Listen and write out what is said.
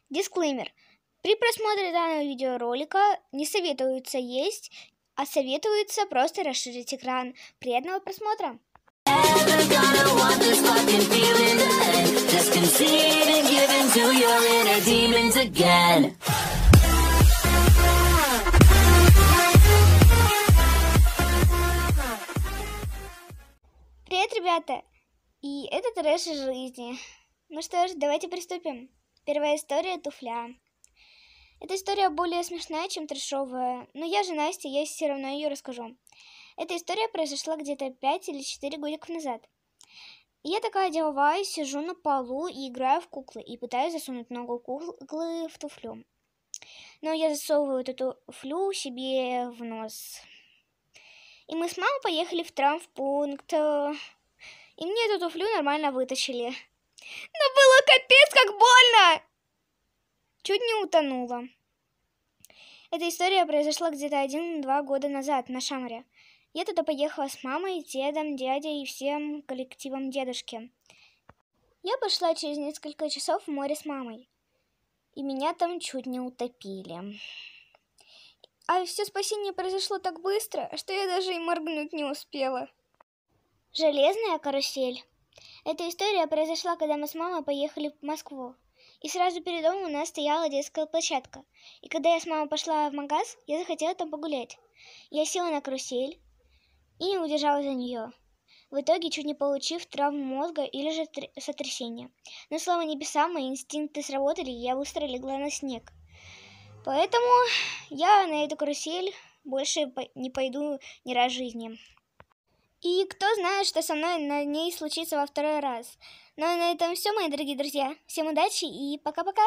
Дисклеймер. При просмотре данного видеоролика не советуется есть, а советуется просто расширить экран. Приятного просмотра! Привет, ребята! И это трэш из жизни. Ну что ж, давайте приступим. Первая история — туфля. Эта история более смешная, чем трэшовая, но я же Настя, я все равно ее расскажу. Эта история произошла где-то 5 или 4 годиков назад. И я такая деловая, сижу на полу и играю в куклы, и пытаюсь засунуть ногу куклы в туфлю. Но я засовываю эту туфлю себе в нос. И мы с мамой поехали в травмпункт, и мне эту туфлю нормально вытащили. Но было капец как больно! Чуть не утонула. Эта история произошла где-то 1-2 года назад на Шамаре. Я туда поехала с мамой, дедом, дядей и всем коллективом дедушки. Я пошла через несколько часов в море с мамой. И меня там чуть не утопили. А все спасение произошло так быстро, что я даже и моргнуть не успела. Железная карусель. Эта история произошла, когда мы с мамой поехали в Москву. И сразу перед домом у нас стояла детская площадка. И когда я с мамой пошла в магаз, я захотела там погулять. Я села на карусель и не удержалась за нее. В итоге, чуть не получив травму мозга или же сотрясение. Но, слава небесам, мои инстинкты сработали, и я быстро легла на снег. Поэтому я на эту карусель больше не пойду ни разу в жизни. И кто знает, что со мной на ней случится во второй раз. Ну а на этом все, мои дорогие друзья. Всем удачи и пока-пока!